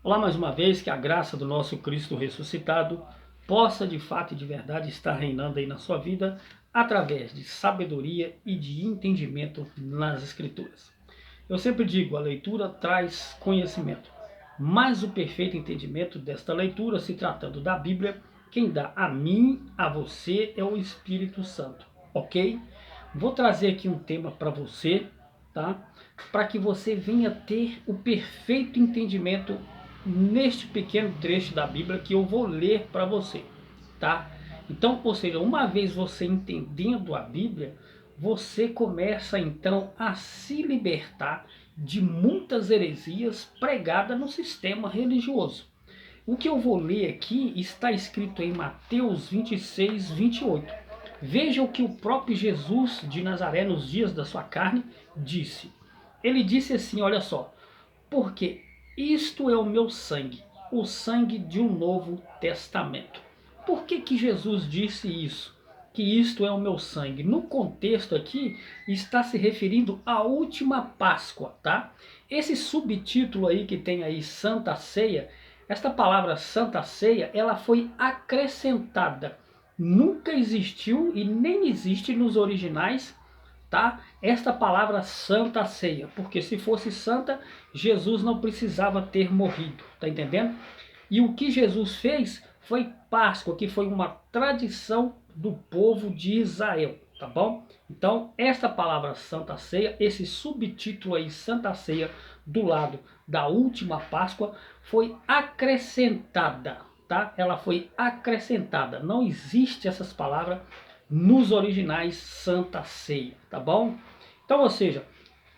Olá mais uma vez, que a graça do nosso Cristo ressuscitado possa de fato e de verdade estar reinando aí na sua vida através de sabedoria e de entendimento nas Escrituras. Eu sempre digo, a leitura traz conhecimento, mas o perfeito entendimento desta leitura, se tratando da Bíblia, quem dá a mim, a você, é o Espírito Santo, ok? Vou trazer aqui um tema para você, tá? Para que você venha ter o perfeito entendimento neste pequeno trecho da Bíblia que eu vou ler para você, tá? Então, ou seja, uma vez você entendendo a Bíblia, você começa então a se libertar de muitas heresias pregadas no sistema religioso. O que eu vou ler aqui está escrito em Mateus 26, 28. Veja o que o próprio Jesus de Nazaré, nos dias da sua carne, disse. Ele disse assim, olha só: porque isto é o meu sangue, o sangue de um novo testamento. Por que Jesus disse isso? Que isto é o meu sangue. No contexto aqui, está se referindo à última Páscoa, tá? Esse subtítulo aí que tem aí, Santa Ceia, esta palavra Santa Ceia, ela foi acrescentada. Nunca existiu e nem existe nos originais, tá? Esta palavra Santa Ceia, porque se fosse santa, Jesus não precisava ter morrido, tá entendendo? E o que Jesus fez foi Páscoa, que foi uma tradição do povo de Israel, tá bom? Então, esta palavra Santa Ceia, esse subtítulo aí, Santa Ceia, do lado da última Páscoa, foi acrescentada, tá? Ela foi acrescentada. Não existe essas palavras nos originais Santa Ceia, tá bom? Então, ou seja,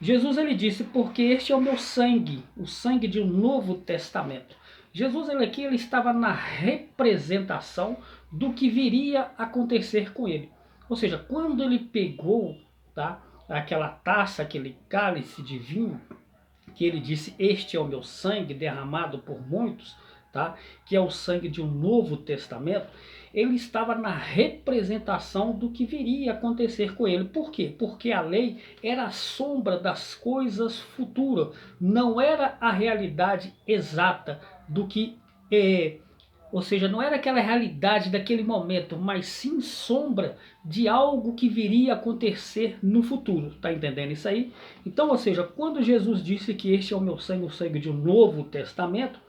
Jesus ele disse, porque este é o meu sangue, o sangue de um novo testamento. Jesus ele aqui ele estava na representação do que viria a acontecer com ele. Ou seja, quando ele pegou, tá, aquela taça, aquele cálice de vinho, que ele disse, este é o meu sangue derramado por muitos, tá? Que é o sangue de um novo testamento, ele estava na representação do que viria a acontecer com ele. Por quê? Porque a lei era a sombra das coisas futuras, não era a realidade exata do que ou seja, não era aquela realidade daquele momento, mas sim sombra de algo que viria a acontecer no futuro. Tá entendendo isso aí? Então, ou seja, quando Jesus disse que este é o meu sangue, o sangue de um novo testamento,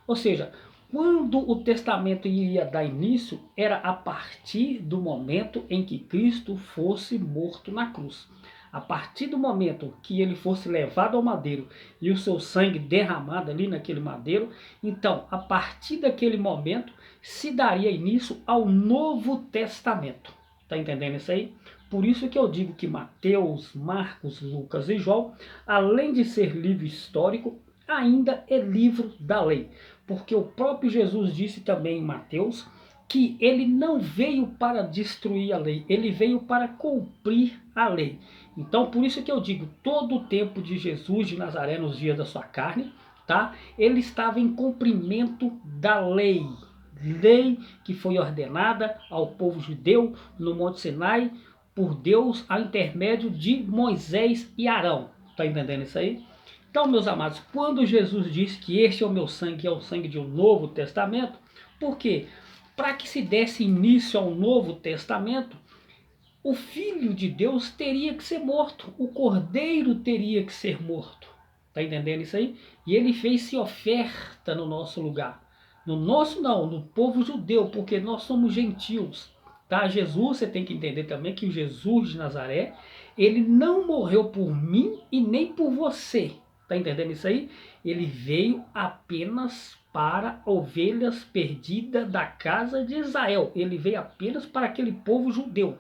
ou seja, quando o testamento iria dar início, era a partir do momento em que Cristo fosse morto na cruz. A partir do momento que ele fosse levado ao madeiro e o seu sangue derramado ali naquele madeiro, então, a partir daquele momento, se daria início ao Novo Testamento. Tá entendendo isso aí? Por isso que eu digo que Mateus, Marcos, Lucas e João, além de ser livro histórico, ainda é livro da lei. Porque o próprio Jesus disse também em Mateus que ele não veio para destruir a lei, ele veio para cumprir a lei. Então, por isso que eu digo, todo o tempo de Jesus de Nazaré, nos dias da sua carne, tá? Ele estava em cumprimento da lei. Lei que foi ordenada ao povo judeu no Monte Sinai por Deus ao intermédio de Moisés e Arão. Tá entendendo isso aí? Então, meus amados, quando Jesus disse que este é o meu sangue, é o sangue de um novo testamento, por quê? Para que se desse início ao Novo Testamento, o Filho de Deus teria que ser morto, o Cordeiro teria que ser morto. Tá entendendo isso aí? E ele fez-se oferta no nosso lugar. No nosso não, no povo judeu, porque nós somos gentios. Tá? Jesus, você tem que entender também que o Jesus de Nazaré, ele não morreu por mim e nem por você. Tá entendendo isso aí? Ele veio apenas para ovelhas perdidas da casa de Israel. Ele veio apenas para aquele povo judeu.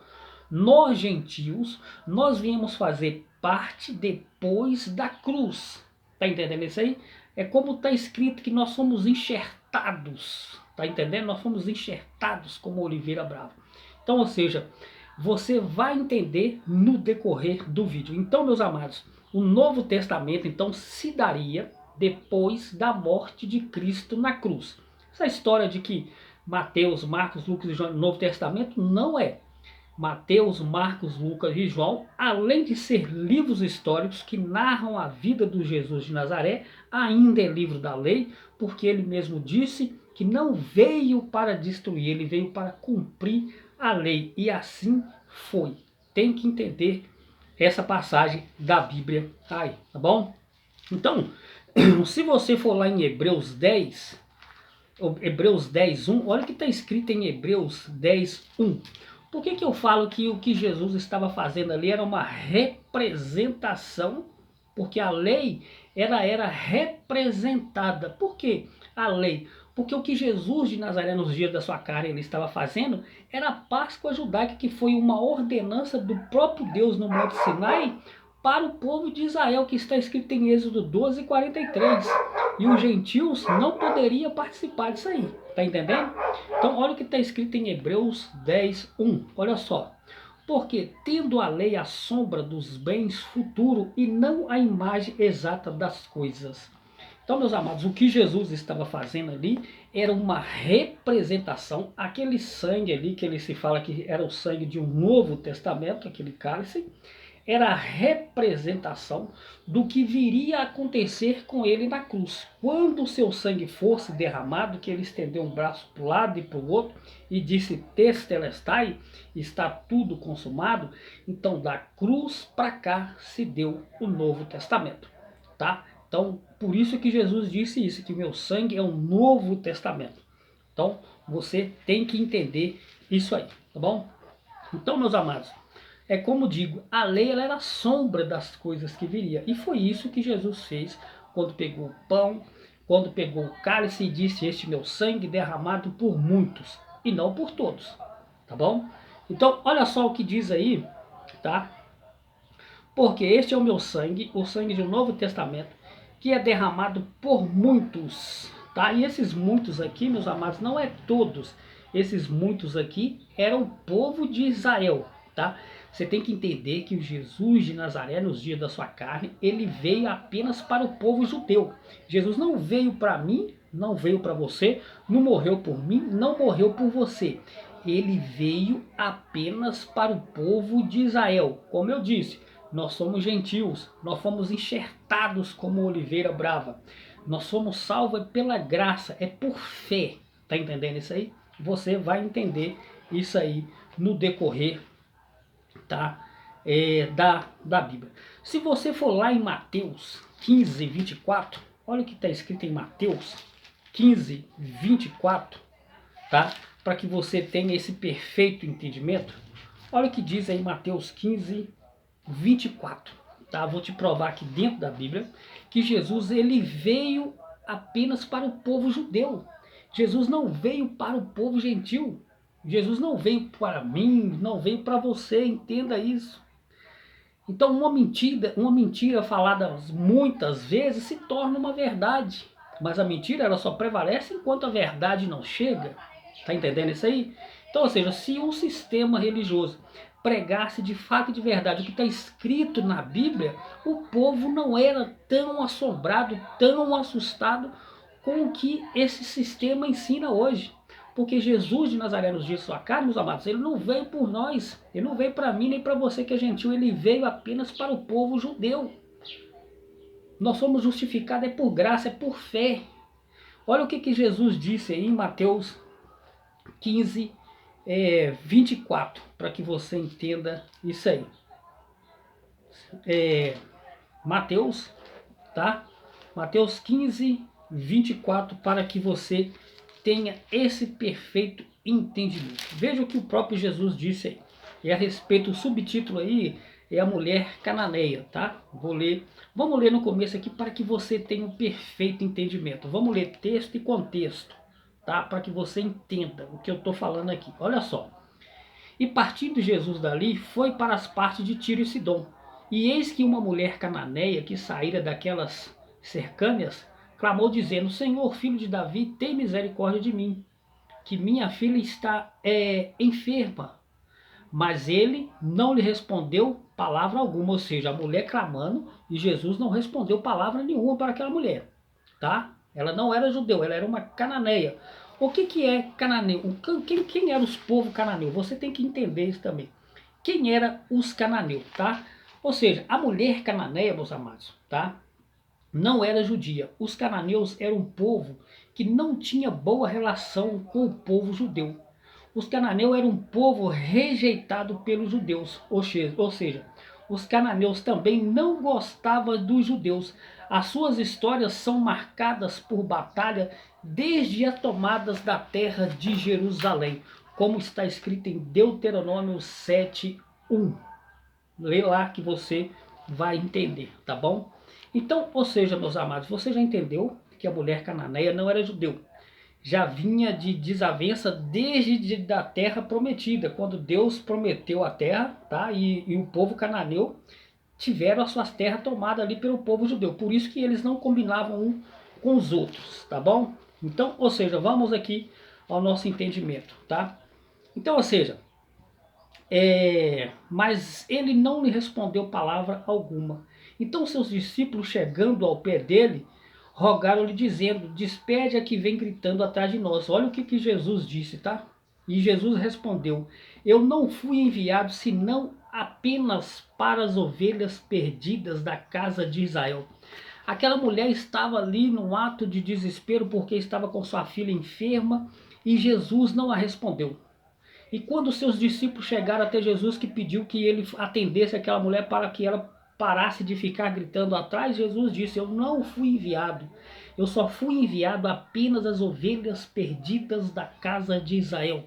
Nós, gentios, nós viemos fazer parte depois da cruz. Tá entendendo isso aí? É como está escrito que nós somos enxertados. Tá entendendo? Nós fomos enxertados como oliveira brava. Então, ou seja, você vai entender no decorrer do vídeo. Então, meus amados, o Novo Testamento então se daria depois da morte de Cristo na cruz. Essa história de que Mateus, Marcos, Lucas e João no Novo Testamento não é. Mateus, Marcos, Lucas e João, além de ser livros históricos que narram a vida do Jesus de Nazaré, ainda é livro da lei, porque ele mesmo disse que não veio para destruir, ele veio para cumprir a lei. E assim foi. Tem que entender essa passagem da Bíblia aí, tá bom? Então, se você for lá em Hebreus 10, Hebreus 10, 1, olha o que está escrito em Hebreus 10, 1. Por que eu falo que o que Jesus estava fazendo ali era uma representação? Porque a lei era representada. Por que a lei? Porque o que Jesus de Nazaré nos dias da sua carne ele estava fazendo era a Páscoa judaica, que foi uma ordenança do próprio Deus no Monte Sinai para o povo de Israel, que está escrito em Êxodo 12, 43. E os gentios não poderiam participar disso aí. Tá entendendo? Então, olha o que está escrito em Hebreus 10, 1. Olha só. Porque, tendo a lei a sombra dos bens futuros e não a imagem exata das coisas. Então, meus amados, o que Jesus estava fazendo ali era uma representação. Aquele sangue ali, que ele se fala que era o sangue de um Novo Testamento, aquele cálice, era a representação do que viria a acontecer com ele na cruz. Quando o seu sangue fosse derramado, que ele estendeu um braço para um lado e para o outro e disse Tetelestai, está tudo consumado, então da cruz para cá se deu o Novo Testamento, tá? Então, por isso que Jesus disse isso, que meu sangue é o Novo Testamento. Então, você tem que entender isso aí, tá bom? Então, meus amados, é como digo, a lei ela era a sombra das coisas que viria. E foi isso que Jesus fez quando pegou o pão, quando pegou o cálice e disse, este meu sangue derramado por muitos e não por todos. Tá bom? Então, olha só o que diz aí, tá? Porque este é o sangue do Novo Testamento, que é derramado por muitos, tá? E esses muitos aqui, meus amados, não é todos. Esses muitos aqui eram o povo de Israel, tá? Você tem que entender que o Jesus de Nazaré, nos dias da sua carne, ele veio apenas para o povo judeu. Jesus não veio para mim, não veio para você, não morreu por mim, não morreu por você. Ele veio apenas para o povo de Israel. Como eu disse, nós somos gentios, nós fomos enxertados como oliveira brava. Nós somos salvos pela graça, é por fé. Tá entendendo isso aí? Você vai entender isso aí no decorrer, tá? Da Bíblia. Se você for lá em Mateus 15, 24, olha o que está escrito em Mateus 15, 24, tá? Para que você tenha esse perfeito entendimento. Olha o que diz aí Mateus 15, 24, tá? Vou te provar aqui dentro da Bíblia que Jesus ele veio apenas para o povo judeu. Jesus não veio para o povo gentil. Jesus não veio para mim, não veio para você, entenda isso. Então uma mentira falada muitas vezes se torna uma verdade. Mas a mentira ela só prevalece enquanto a verdade não chega. Tá entendendo isso aí? Então, ou seja, se um sistema religioso pregasse de fato e de verdade o que está escrito na Bíblia, o povo não era tão assombrado, tão assustado com o que esse sistema ensina hoje. Porque Jesus de Nazaré nos dias de sua carne, meus amados, ele não veio por nós, ele não veio para mim nem para você que é gentil, ele veio apenas para o povo judeu. Nós somos justificados é por graça, é por fé. Olha o que Jesus disse aí em Mateus 15, 24, para que você entenda isso aí. Mateus, tá? Mateus 15, 24, para que você tenha esse perfeito entendimento. Veja o que o próprio Jesus disse aí. E a respeito, o subtítulo aí é a mulher cananeia, tá? Vamos ler no começo aqui para que você tenha um perfeito entendimento. Vamos ler texto e contexto, tá? Para que você entenda o que eu estou falando aqui. Olha só. E partindo Jesus dali, foi para as partes de Tiro e Sidom. E eis que uma mulher cananeia que saíra daquelas cercâneas, clamou dizendo, Senhor, filho de Davi, tem misericórdia de mim, que minha filha está enferma. Mas ele não lhe respondeu palavra alguma, ou seja, a mulher clamando e Jesus não respondeu palavra nenhuma para aquela mulher, tá? Ela não era judeu, ela era uma cananeia. O que é cananeu? Quem eram os povos cananeus? Você tem que entender isso também. quem eram os cananeus, tá? Ou seja, a mulher cananeia, meus amados, tá? Não era judia. Os cananeus eram um povo que não tinha boa relação com o povo judeu. Os cananeus eram um povo rejeitado pelos judeus, ou seja, os cananeus também não gostavam dos judeus. As suas histórias são marcadas por batalha desde as tomadas da terra de Jerusalém, como está escrito em Deuteronômio 7:1. Lê lá que você vai entender, tá bom? Então, ou seja, meus amados, você já entendeu que a mulher cananeia não era judeu. Já vinha de desavença desde da terra prometida, quando Deus prometeu a terra, tá? E o povo cananeu tiveram as suas terras tomadas ali pelo povo judeu. Por isso que eles não combinavam um com os outros, tá bom? Então, ou seja, vamos aqui ao nosso entendimento, tá? Então, ou seja, mas ele não lhe respondeu palavra alguma. Então seus discípulos, chegando ao pé dele, rogaram-lhe dizendo: despede a que vem gritando atrás de nós. Olha o que Jesus disse, tá? E Jesus respondeu: eu não fui enviado senão apenas para as ovelhas perdidas da casa de Israel. Aquela mulher estava ali num ato de desespero porque estava com sua filha enferma e Jesus não a respondeu. E quando seus discípulos chegaram até Jesus, que pediu que ele atendesse aquela mulher para que ela parasse de ficar gritando atrás, Jesus disse: eu não fui enviado, eu só fui enviado apenas às ovelhas perdidas da casa de Israel.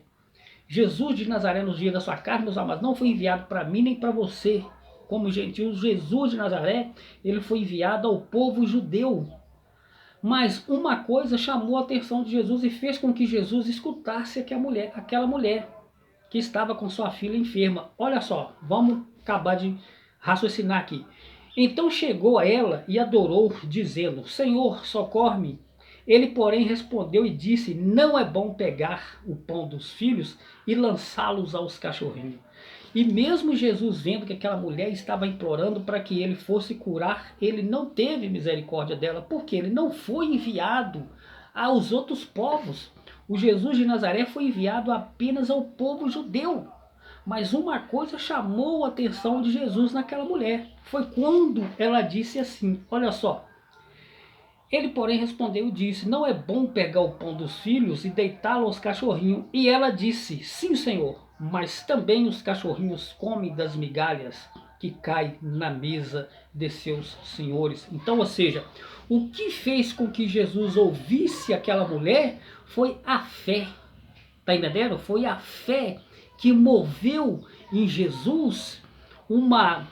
Jesus de Nazaré, nos dias da sua carne, meus amados, não foi enviado para mim nem para você como gentios. Jesus de Nazaré, ele foi enviado ao povo judeu. Mas uma coisa chamou a atenção de Jesus e fez com que Jesus escutasse aquela mulher que estava com sua filha enferma. Olha só, vamos acabar de raciocinar aqui. Então chegou a ela e adorou, dizendo: Senhor, socorre-me. Ele, porém, respondeu e disse: não é bom pegar o pão dos filhos e lançá-los aos cachorrinhos. E mesmo Jesus, vendo que aquela mulher estava implorando para que ele fosse curar, ele não teve misericórdia dela, porque ele não foi enviado aos outros povos. O Jesus de Nazaré foi enviado apenas ao povo judeu. Mas uma coisa chamou a atenção de Jesus naquela mulher. Foi quando ela disse assim, olha só. Ele, porém, respondeu e disse: não é bom pegar o pão dos filhos e deitá-lo aos cachorrinhos. E ela disse: sim, Senhor, mas também os cachorrinhos comem das migalhas que caem na mesa de seus senhores. Então, ou seja, o que fez com que Jesus ouvisse aquela mulher foi a fé. Tá entendendo? Foi a fé que moveu em Jesus uma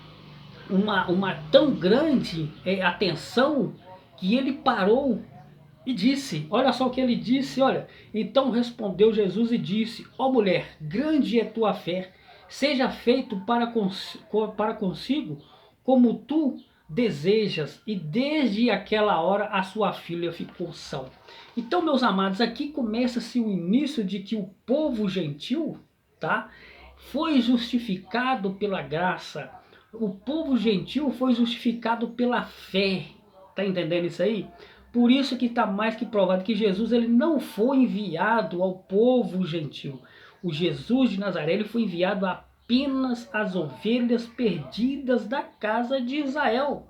tão grande atenção, que ele parou e disse, olha só o que ele disse, olha. Então respondeu Jesus e disse: ó mulher, grande é tua fé, seja feito para consigo como tu desejas. E desde aquela hora a sua filha ficou sã. Então, meus amados, aqui começa-se o início de que o povo gentil, tá, foi justificado pela graça. O povo gentil foi justificado pela fé. Tá entendendo isso aí? Por isso que está mais que provado que Jesus, ele não foi enviado ao povo gentil. O Jesus de Nazaré, ele foi enviado apenas às ovelhas perdidas da casa de Israel.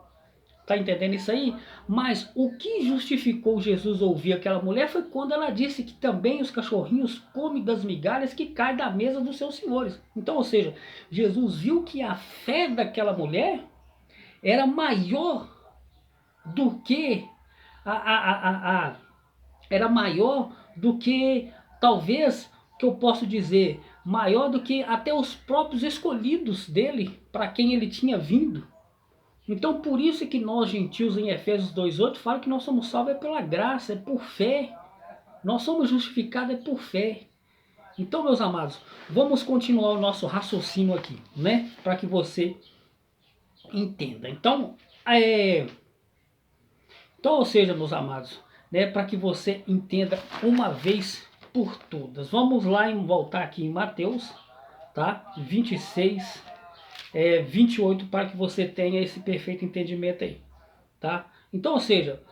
Tá entendendo isso aí? Mas o que justificou Jesus ouvir aquela mulher foi quando ela disse que também os cachorrinhos comem das migalhas que caem da mesa dos seus senhores. Então, ou seja, Jesus viu que a fé daquela mulher era maior do que era maior do que, talvez, que eu posso dizer, maior do que até os próprios escolhidos dele, para quem ele tinha vindo. Então, por isso é que nós, gentios, em Efésios 2:8, fala que nós somos salvos pela graça, é por fé. Nós somos justificados por fé. Então, meus amados, vamos continuar o nosso raciocínio aqui, né? Para que você entenda. Então, ou seja, meus amados, né, para que você entenda uma vez por todas. Vamos lá voltar aqui em Mateus, tá? 26, 28, para que você tenha esse perfeito entendimento aí, tá? Então, ou seja,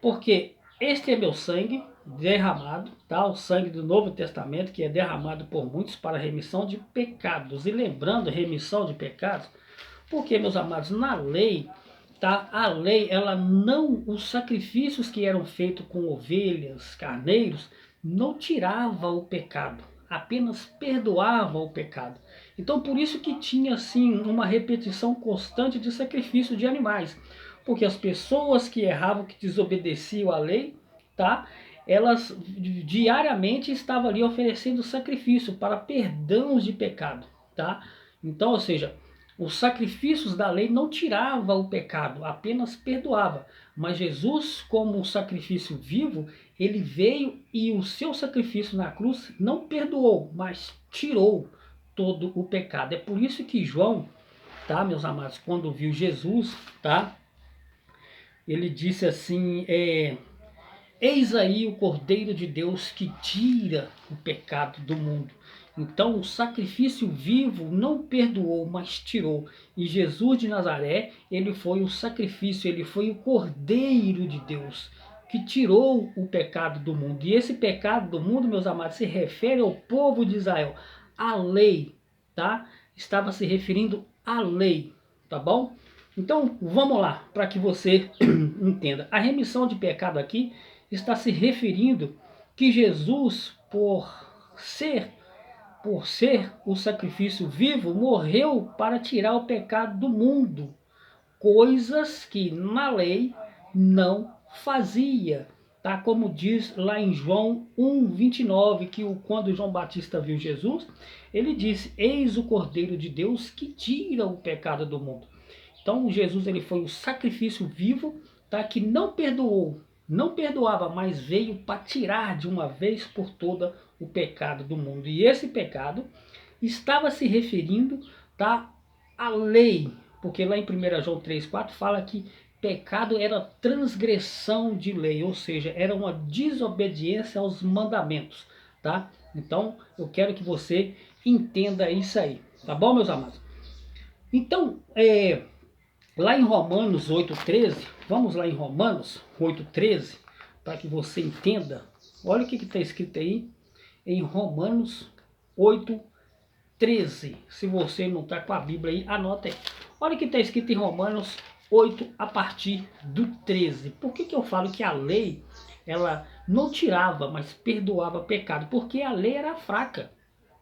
porque este é meu sangue derramado, tá? O sangue do Novo Testamento, que é derramado por muitos para remissão de pecados. E lembrando, remissão de pecados, porque, meus amados, na lei, tá? A lei, ela não, os sacrifícios que eram feitos com ovelhas, carneiros, não tirava o pecado, apenas perdoava o pecado. Então, por isso que tinha, assim, uma repetição constante de sacrifício de animais. Porque as pessoas que erravam, que desobedeciam à lei, tá? Elas diariamente estavam ali oferecendo sacrifício para perdão de pecado, tá? Então, ou seja, os sacrifícios da lei não tiravam o pecado, apenas perdoava. Mas Jesus, como um sacrifício vivo, ele veio e o seu sacrifício na cruz não perdoou, mas tirou todo o pecado. É por isso que João, tá, meus amados, quando viu Jesus, tá, ele disse assim, eis aí o Cordeiro de Deus que tira o pecado do mundo. Então o sacrifício vivo não perdoou, mas tirou. E Jesus de Nazaré, ele foi o sacrifício, ele foi o Cordeiro de Deus que tirou o pecado do mundo. E esse pecado do mundo, meus amados, se refere ao povo de Israel. A lei, tá? Estava se referindo à lei, tá bom? Então vamos lá, para que você entenda. A remissão de pecado aqui está se referindo que Jesus, ser por ser o sacrifício vivo, morreu para tirar o pecado do mundo, coisas que na lei não fazia, tá? Como diz lá em João 1:29, que quando João Batista viu Jesus, ele disse: eis o Cordeiro de Deus que tira o pecado do mundo. Então Jesus, ele foi o sacrifício vivo, tá? Que não perdoou, não perdoava, mas veio para tirar de uma vez por toda o pecado do mundo. E esse pecado estava se referindo, tá, à lei, porque lá em 1 João 3,4 fala que pecado era transgressão de lei, ou seja, era uma desobediência aos mandamentos, tá? Então, eu quero que você entenda isso aí, tá bom, meus amados? Então, lá em Romanos 8,13, vamos lá em Romanos 8,13, para que você entenda. Olha o que está escrito aí em Romanos 8,13. Se você não está com a Bíblia aí, anota aí. Olha o que está escrito em Romanos 8, a partir do 13. Por que eu falo que a lei, ela não tirava, mas perdoava pecado? Porque a lei era fraca.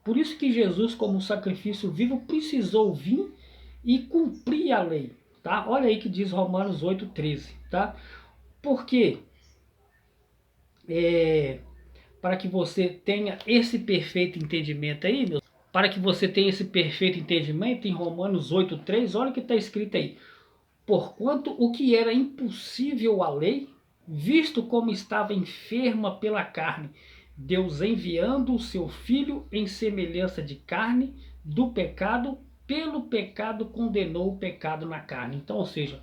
Por isso que Jesus, como sacrifício vivo, precisou vir e cumprir a lei. Tá? Olha aí que diz Romanos 8,13. Tá? Porque para que você tenha esse perfeito entendimento aí, para que você tenha esse perfeito entendimento, em Romanos 8,3, olha o que está escrito aí. Porquanto o que era impossível à lei, visto como estava enferma pela carne, Deus enviando o seu Filho em semelhança de carne do pecado, pelo pecado condenou o pecado na carne. Então, ou seja,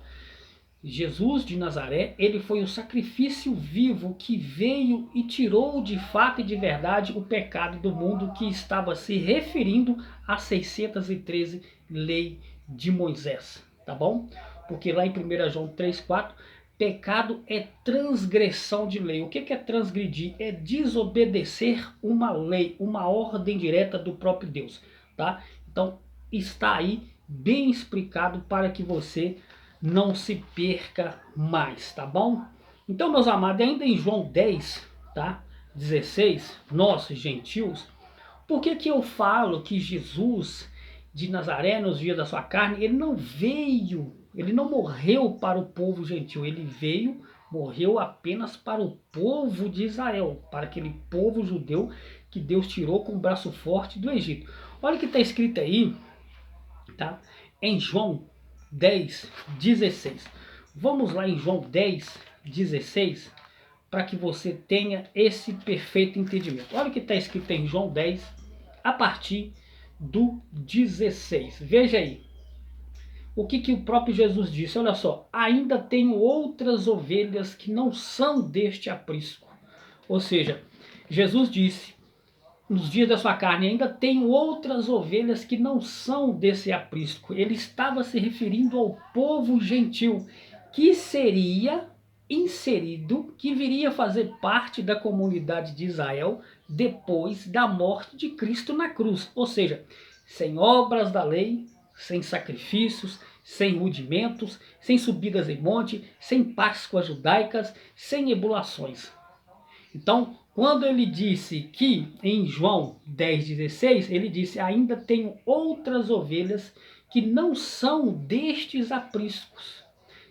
Jesus de Nazaré, ele foi o sacrifício vivo que veio e tirou de fato e de verdade o pecado do mundo, que estava se referindo a 613 lei de Moisés, tá bom? Porque lá em 1 João 3,4, pecado é transgressão de lei. O que é transgredir? É desobedecer uma lei, uma ordem direta do próprio Deus, tá? Então está aí bem explicado para que você não se perca mais, tá bom? Então, meus amados, ainda em João 10, tá? 16, nós, gentios, por que eu falo que Jesus de Nazaré, nos dias da sua carne, ele não veio, ele não morreu para o povo gentil, ele veio, morreu apenas para o povo de Israel, para aquele povo judeu que Deus tirou com o braço forte do Egito. Olha o que está escrito aí, tá? Em João 10, 16. Vamos lá em João 10, 16, para que você tenha esse perfeito entendimento. Olha o que está escrito em João 10, a partir do 16. Veja aí. O que o próprio Jesus disse? Olha só. Ainda tenho outras ovelhas que não são deste aprisco. Ou seja, Jesus disse: nos dias da sua carne, ainda tenho outras ovelhas que não são desse aprisco. Ele estava se referindo ao povo gentil, que seria inserido, que viria a fazer parte da comunidade de Israel depois da morte de Cristo na cruz. Ou seja, sem obras da lei, sem sacrifícios, sem rudimentos, sem subidas em monte, sem páscoas judaicas, sem ebulações. Então, quando ele disse que em João 10,16, ele disse: ainda tenho outras ovelhas que não são destes apriscos,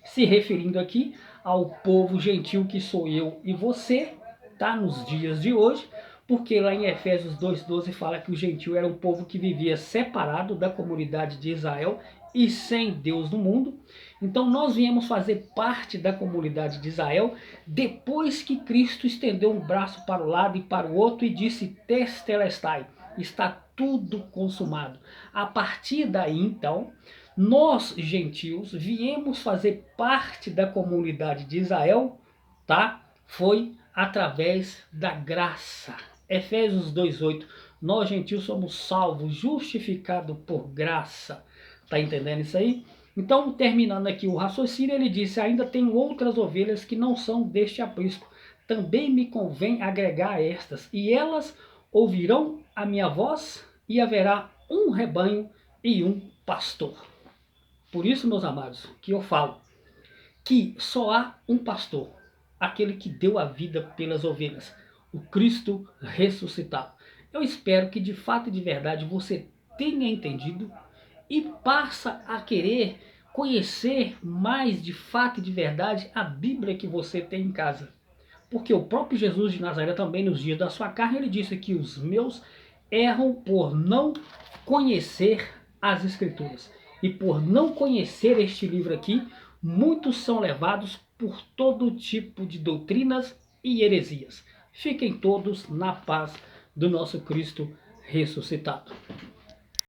se referindo aqui ao povo gentil que sou eu e você, tá, nos dias de hoje, porque lá em Efésios 2,12 fala que o gentil era um povo que vivia separado da comunidade de Israel e sem Deus no mundo. Então nós viemos fazer parte da comunidade de Israel depois que Cristo estendeu um braço para o lado e para o outro e disse: Tetelestai, está tudo consumado. A partir daí, então, nós, gentios, viemos fazer parte da comunidade de Israel, tá? Foi através da graça. Efésios 2,8, nós, gentios, somos salvos, justificados por graça. Tá entendendo isso aí? Então, terminando aqui o raciocínio, ele disse: ainda tenho outras ovelhas que não são deste aprisco. Também me convém agregar a estas, e elas ouvirão a minha voz, e haverá um rebanho e um pastor. Por isso, meus amados, que eu falo que só há um pastor, aquele que deu a vida pelas ovelhas, o Cristo ressuscitado. Eu espero que de fato e de verdade você tenha entendido e passa a querer conhecer mais de fato e de verdade a Bíblia que você tem em casa. Porque o próprio Jesus de Nazaré também nos dias da sua carne, ele disse que os meus erram por não conhecer as Escrituras. E por não conhecer este livro aqui, muitos são levados por todo tipo de doutrinas e heresias. Fiquem todos na paz do nosso Cristo ressuscitado.